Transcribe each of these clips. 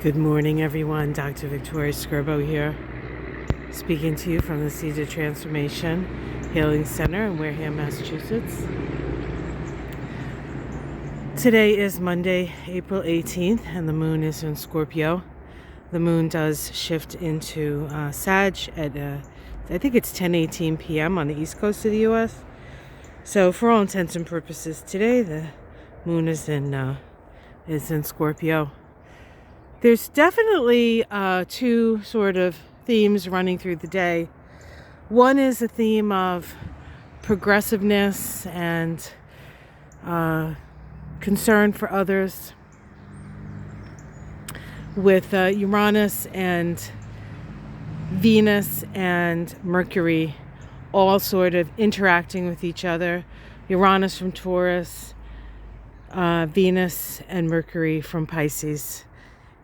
Good morning, everyone. Dr. Victoria Skirbo here, speaking to you from the Seeds of Transformation Healing Center in Wareham, Massachusetts. Today is Monday, April 18th, and the moon is in Scorpio. The moon does shift into Sag at, I think it's 10:18 p.m. on the east coast of the U.S. So for all intents and purposes today, the moon is in Scorpio. There's definitely two sort of themes running through the day. One is a theme of progressiveness and concern for others, with Uranus and Venus and Mercury all sort of interacting with each other. Uranus from Taurus, Venus and Mercury from Pisces.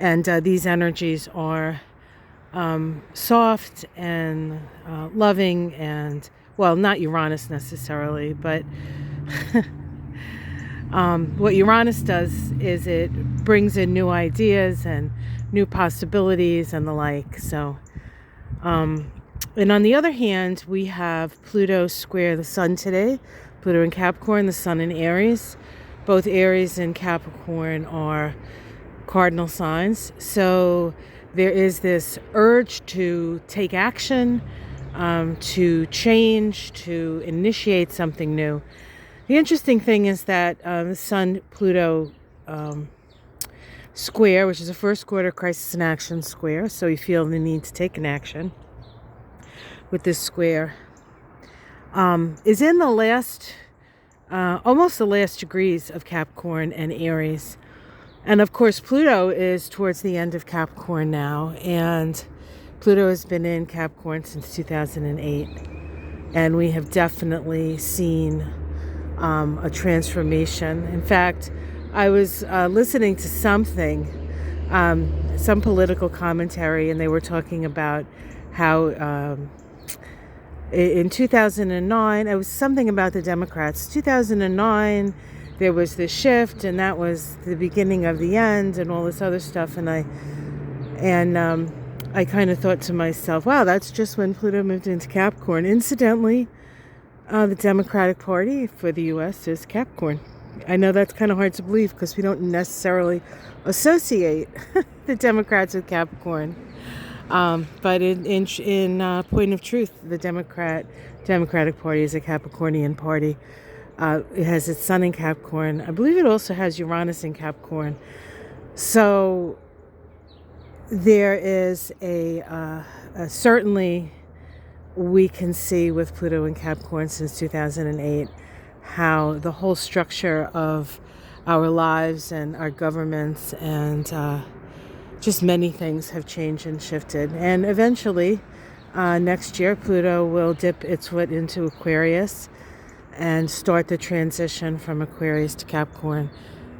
And these energies are soft and loving and, well, not Uranus necessarily, but what Uranus does is it brings in new ideas and new possibilities and the like. So, and on the other hand, we have Pluto square the Sun today. Pluto in Capricorn, the Sun in Aries. Both Aries and Capricorn are cardinal signs. So there is this urge to take action, to change, to initiate something new. The interesting thing is that the Sun-Pluto square, which is a first quarter crisis in action square, so you feel the need to take an action with this square, is in the last, almost the last degrees of Capricorn and Aries. And of course, Pluto is towards the end of Capricorn now, and Pluto has been in Capricorn since 2008. And we have definitely seen a transformation. In fact, I was listening to something, some political commentary, and they were talking about how in 2009, it was something about the Democrats. 2009, there was this shift, and that was the beginning of the end, and all this other stuff. And I kind of thought to myself, wow, that's just when Pluto moved into Capricorn. Incidentally, the Democratic Party for the U.S. is Capricorn. I know that's kind of hard to believe because we don't necessarily associate the Democrats with Capricorn. But in point of truth, the Democratic Party is a Capricornian party. It has its Sun in Capricorn. I believe it also has Uranus in Capricorn. So there is a certainly we can see with Pluto in Capricorn since 2008 how the whole structure of our lives and our governments and just many things have changed and shifted. And eventually, next year, Pluto will dip its foot into Aquarius and start the transition from Aquarius to Capricorn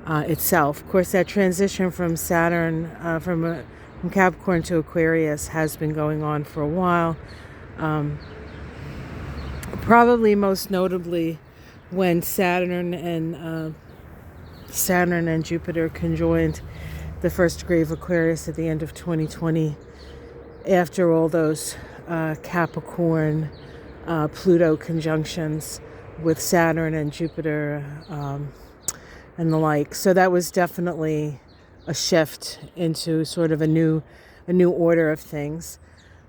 itself. Of course, that transition from Saturn, from Capricorn to Aquarius has been going on for a while. Probably most notably when Saturn and Jupiter conjoined the first degree of Aquarius at the end of 2020, after all those Capricorn Pluto conjunctions with Saturn and Jupiter and the like. So that was definitely a shift into sort of a new order of things.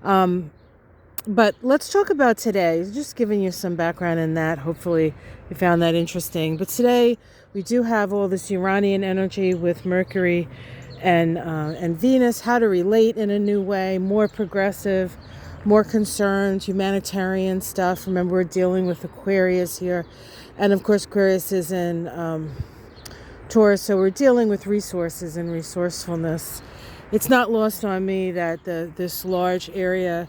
But let's talk about today. Just giving you some background in that. Hopefully you found that interesting. But today we do have all this Uranian energy with Mercury and Venus, how to relate in a new way, more progressive, more concerned, humanitarian stuff. Remember, we're dealing with Aquarius here. And of course, Aquarius is in Taurus, so we're dealing with resources and resourcefulness. It's not lost on me that this large area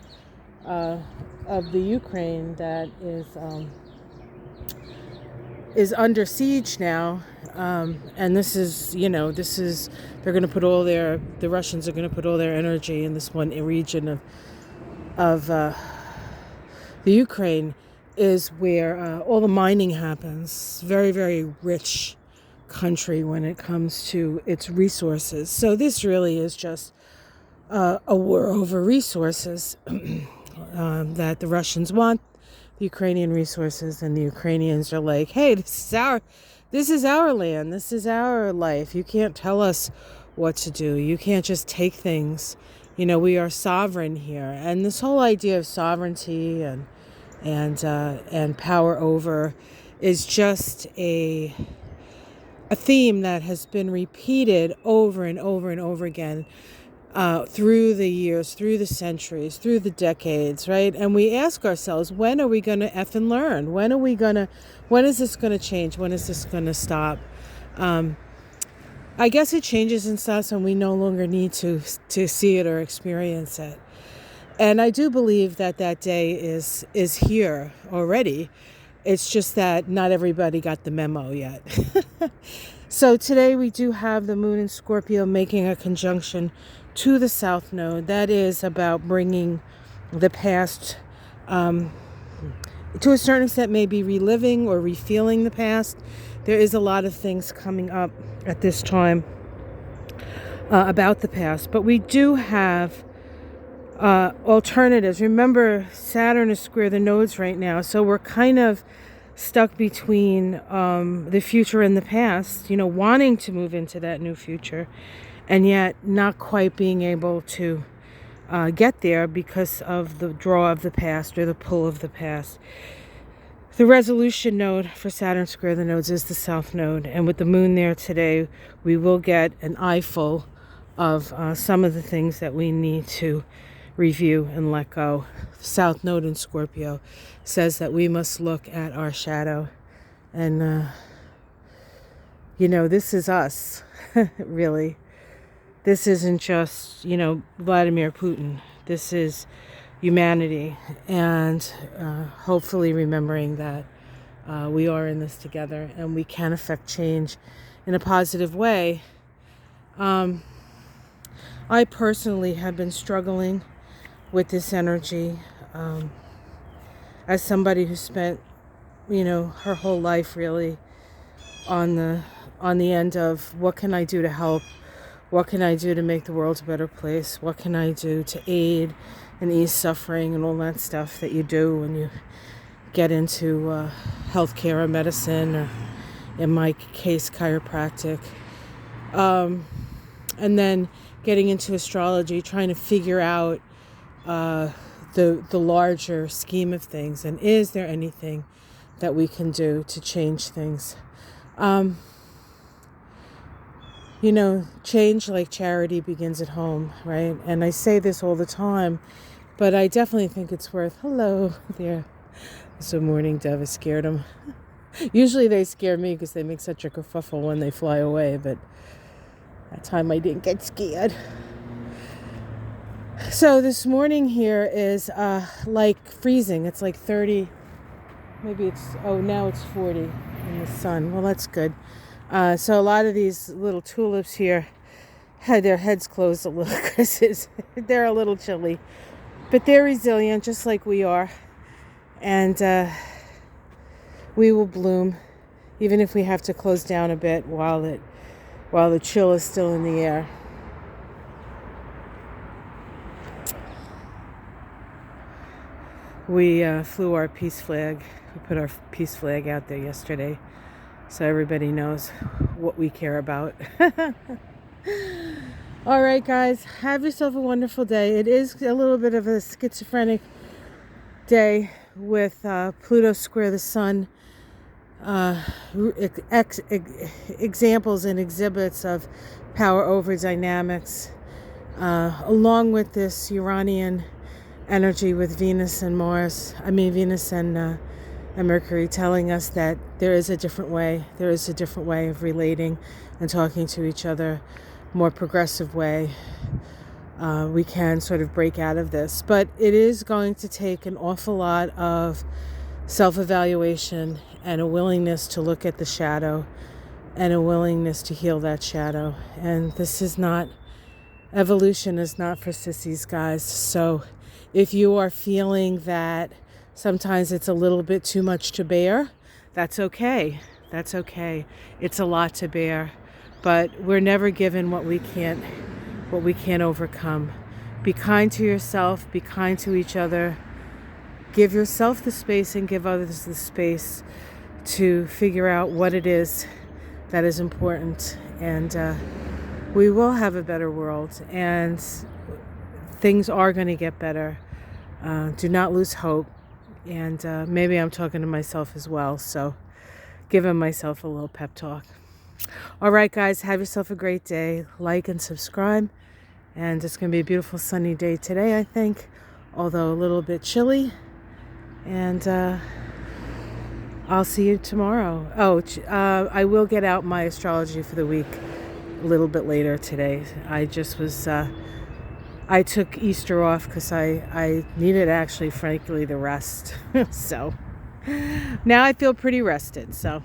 of the Ukraine that is under siege now, and this is they're going to put the Russians are going to put all their energy in this one region of the Ukraine, is where all the mining happens. Very, very rich country when it comes to its resources. So this really is just a war over resources that the Russians want the Ukrainian resources, and the Ukrainians are like, hey, this is our land, this is our life. You can't tell us what to do. You can't just take things. We are sovereign here. And this whole idea of sovereignty and power over is just a theme that has been repeated over and over and over again through the years, through the centuries, through the decades, right? And we ask ourselves, when are we going to effing learn? When is this going to change? When is this going to stop? I guess it changes and stops when we no longer need to see it or experience it. And I do believe that day is here already. It's just that not everybody got the memo yet. So today we do have the moon in Scorpio making a conjunction to the South Node. That is about bringing the past, to a certain extent, maybe reliving or refeeling the past. There is a lot of things coming up at this time about the past. But we do have alternatives. Remember, Saturn is square the nodes right now. So we're kind of stuck between the future and the past, wanting to move into that new future, and yet not quite being able to get there because of the draw of the past or the pull of the past. The resolution node for Saturn square the nodes is the South Node, and with the moon there today, we will get an eyeful of some of the things that we need to review and let go. South Node in Scorpio says that we must look at our shadow, and this is us. Really, this isn't just Vladimir Putin. This is humanity, and hopefully remembering that we are in this together and we can affect change in a positive way. I personally have been struggling with this energy as somebody who spent her whole life really on the end of, what can I do to help? What can I do to make the world a better place? What can I do to aid and ease suffering and all that stuff that you do when you get into healthcare or medicine, or in my case, chiropractic. And then getting into astrology, trying to figure out the larger scheme of things, and is there anything that we can do to change things? Change, like charity, begins at home, right? And I say this all the time, but I definitely think it's worth... Hello there. So morning dove has scared them. Usually they scare me because they make such a kerfuffle when they fly away, but that time I didn't get scared. So this morning here is like freezing. It's like 30, maybe now it's 40 in the sun. Well, that's good. So a lot of these little tulips here had their heads closed a little because they're a little chilly. But they're resilient, just like we are. And we will bloom, even if we have to close down a bit while the chill is still in the air. We flew our peace flag. We put our peace flag out there yesterday, so everybody knows what we care about. All right, guys, have yourself a wonderful day. It is a little bit of a schizophrenic day with Pluto square the Sun. Examples and exhibits of power over dynamics, along with this Uranian energy with Venus and Mercury, telling us that there is a different way. There is a different way of relating and talking to each other, more progressive way. We can sort of break out of this, but it is going to take an awful lot of self-evaluation and a willingness to look at the shadow and a willingness to heal that shadow. And evolution is not for sissies, guys. So if you are feeling that sometimes it's a little bit too much to bear, that's okay. That's okay. It's a lot to bear, but we're never given what we can't overcome. Be kind to yourself, be kind to each other. Give yourself the space and give others the space to figure out what it is that is important. And we will have a better world, and things are going to get better. Do not lose hope. And maybe I'm talking to myself as well, so giving myself a little pep talk. All right, guys, have yourself a great day. Like and subscribe. And it's going to be a beautiful sunny day today, I think, although a little bit chilly. And I'll see you tomorrow. Oh, I will get out my astrology for the week a little bit later today. I just was, I took Easter off because I needed, actually, frankly, the rest. So now I feel pretty rested. So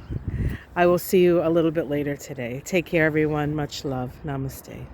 I will see you a little bit later today. Take care, everyone. Much love. Namaste.